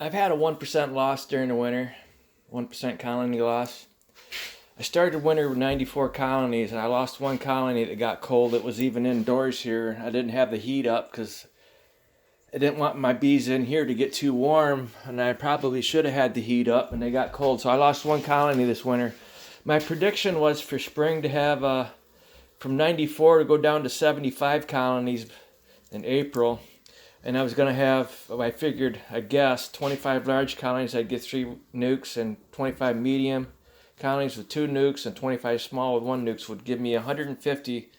I've had a 1% loss during the winter, 1% colony loss. I started winter with 94 colonies, and I lost one colony that got cold. It was even indoors here. I didn't have the heat up because I didn't want my bees in here to get too warm, and I probably should have had the heat up, and they got cold. So I lost one colony this winter. My prediction was for spring to have from 94 to go down to 75 colonies in April. And I was going to have, I guessed, 25 large colonies. I'd get 3 nukes, and 25 medium colonies with 2 nukes, and 25 small with 1 nukes would give me 150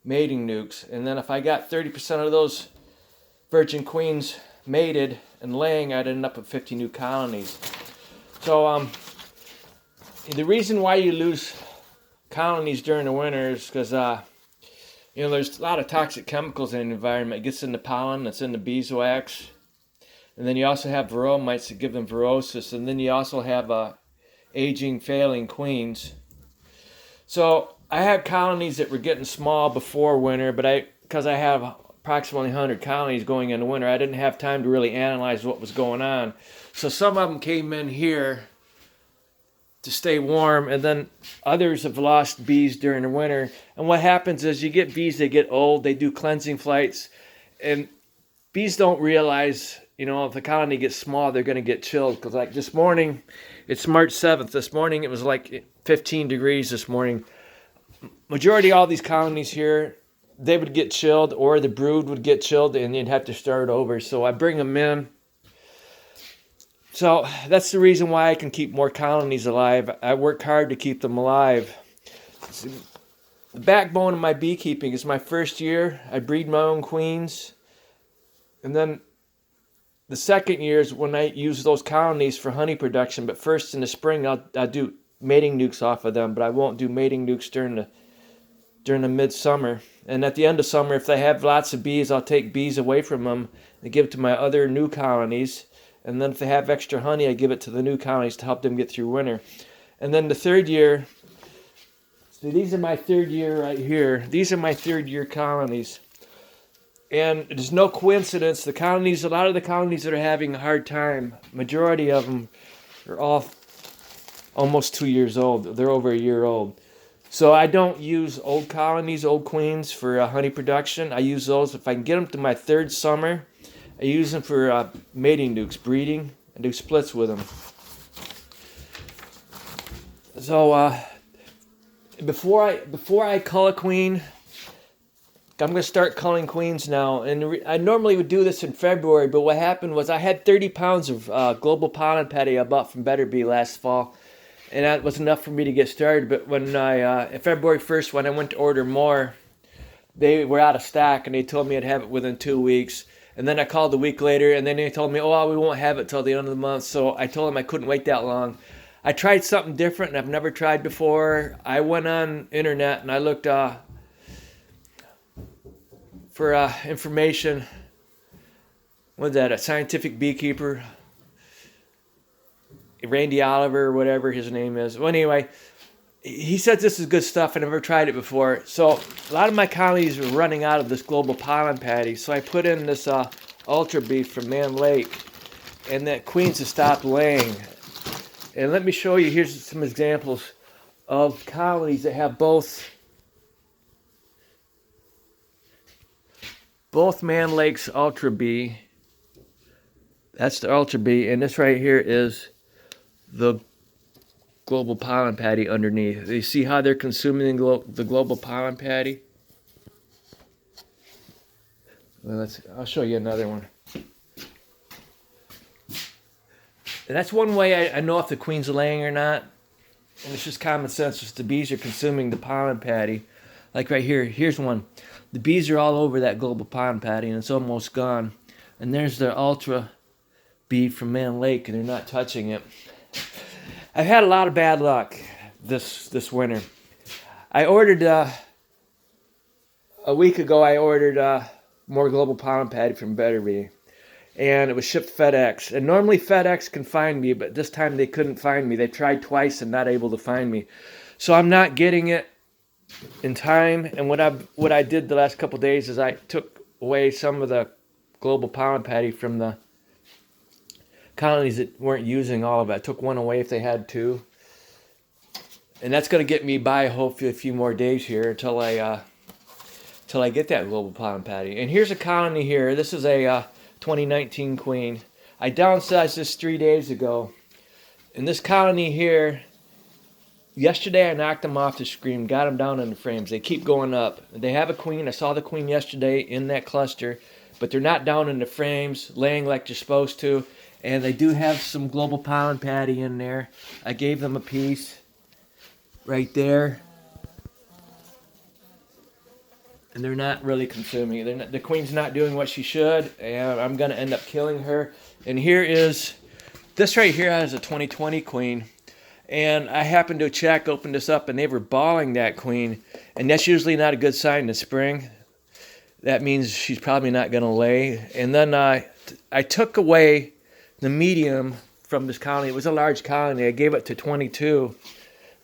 mating nukes. And then if I got 30% of those virgin queens mated and laying, I'd end up with 50 new colonies. So the reason why you lose colonies during the winter is because there's a lot of toxic chemicals in the environment. It gets in the pollen, that's in the beeswax. And then you also have varroa mites that give them virosis. And then you also have aging, failing queens. So I had colonies that were getting small before winter, but because I have approximately 100 colonies going into winter, I didn't have time to really analyze what was going on. So some of them came in here to stay warm, and then others have lost bees during the winter. And what happens is you get bees, they get old, they do cleansing flights, and bees don't realize, if the colony gets small, they're going to get chilled. Because like this morning, it's March 7th. This morning, it was like 15 degrees this morning. Majority of all these colonies here, they would get chilled, or the brood would get chilled, and you'd have to start over. So I bring them in. So that's the reason why I can keep more colonies alive. I work hard to keep them alive. The backbone of my beekeeping is my first year. I breed my own queens. And then the second year is when I use those colonies for honey production. But first in the spring, I'll do mating nukes off of them. But I won't do mating nukes during the midsummer. And at the end of summer, if they have lots of bees, I'll take bees away from them and give it to my other new colonies. And then if they have extra honey, I give it to the new colonies to help them get through winter. And then the third year, so these are my third year right here. These are my third year colonies. And there's no coincidence. A lot of the colonies that are having a hard time, majority of them are all almost 2 years old. They're over a year old. So I don't use old colonies, old queens for honey production. I use those if I can get them to my third summer. I use them for mating nukes, breeding, and do splits with them. So before I cull a queen, I'm going to start culling queens now. And I normally would do this in February, but what happened was I had 30 pounds of global pollen patty I bought from Better Bee last fall. And that was enough for me to get started. But when February 1st, when I went to order more, they were out of stock, and they told me I'd have it within 2 weeks. And then I called a week later, and then they told me, we won't have it till the end of the month. So I told them I couldn't wait that long. I tried something different and I've never tried before. I went on internet and I looked for information. What's that? A scientific beekeeper, Randy Oliver, or whatever his name is. Well, anyway, he said this is good stuff. I never tried it before. So a lot of my colonies were running out of this global pollen patty. So I put in this Ultra Bee from Man Lake, and that queens have stopped laying. And let me show you, here's some examples of colonies that have both Man Lake's Ultra Bee. That's the Ultra Bee, and this right here is the global pollen patty underneath. You see how they're consuming the global pollen patty? Well, I'll show you another one. And that's one way I know if the queen's laying or not. And it's just common sense. Just the bees are consuming the pollen patty. Like right here. Here's one. The bees are all over that global pollen patty, and it's almost gone. And there's the Ultra Bee from Man Lake, and they're not touching it. I've had a lot of bad luck this winter. I ordered a week ago. I ordered more global pollen patty from Better Bee, and it was shipped FedEx. And normally FedEx can find me, but this time they couldn't find me. They tried twice and not able to find me, so I'm not getting it in time. And what I did the last couple of days is I took away some of the global pollen patty from the colonies that weren't using all of it. I took one away if they had two. And that's going to get me by hopefully a few more days here until I get that global pollen patty. And here's a colony here. This is a 2019 queen. I downsized this 3 days ago. And this colony here, yesterday I knocked them off the screen, got them down in the frames. They keep going up. They have a queen. I saw the queen yesterday in that cluster, but they're not down in the frames, laying like they're supposed to. And they do have some global pollen patty in there. I gave them a piece right there. And they're not really consuming it. The queen's not doing what she should, and I'm going to end up killing her. And here is, this right here has a 2020 queen. And I happened to check, open this up, and they were balling that queen. And that's usually not a good sign in the spring. That means she's probably not going to lay. And then I took away the medium from this colony. It was a large colony. I gave it to 22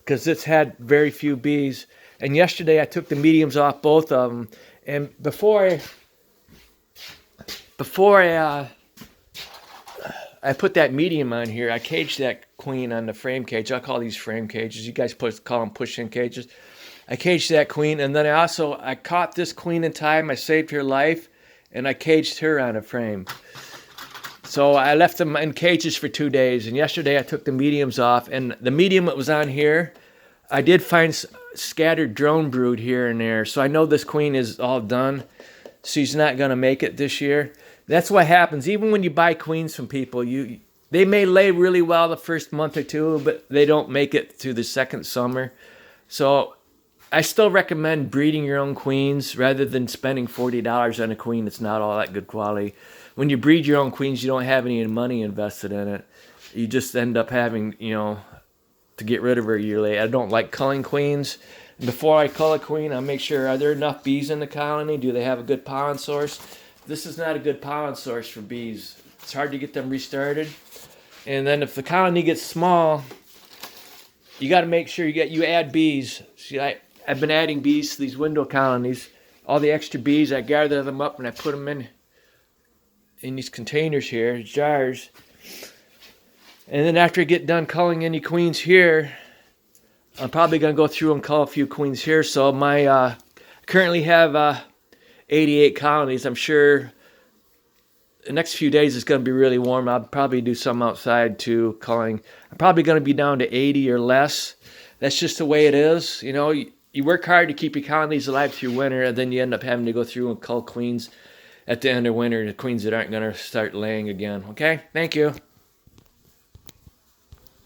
because this had very few bees. And yesterday I took the mediums off both of them. And before I put that medium on here, I caged that queen on the frame cage. I'll call these frame cages. You guys call them push-in cages. I caged that queen, and then I caught this queen in time. I saved her life, and I caged her on a frame. So I left them in cages for 2 days, and yesterday I took the mediums off, and the medium that was on here, I did find scattered drone brood here and there, so I know this queen is all done. She's not going to make it this year. That's what happens. Even when you buy queens from people, they may lay really well the first month or two, but they don't make it through the second summer. So I still recommend breeding your own queens rather than spending $40 on a queen that's not all that good quality. When you breed your own queens, you don't have any money invested in it. You just end up having, to get rid of her yearly. I don't like culling queens. Before I cull a queen, I make sure, are there enough bees in the colony? Do they have a good pollen source? This is not a good pollen source for bees. It's hard to get them restarted. And then if the colony gets small, you got to make sure you add bees. See, I've been adding bees to these window colonies. All the extra bees, I gather them up and I put them in these containers here, jars. And then after I get done culling any queens here, I'm probably going to go through and cull a few queens here. So I currently have 88 colonies. I'm sure the next few days it's going to be really warm. I'll probably do some outside too, culling. I'm probably going to be down to 80 or less. That's just the way it is. You work hard to keep your colonies alive through winter, and then you end up having to go through and cull queens at the end of winter, the queens that aren't going to start laying again. Okay? Thank you.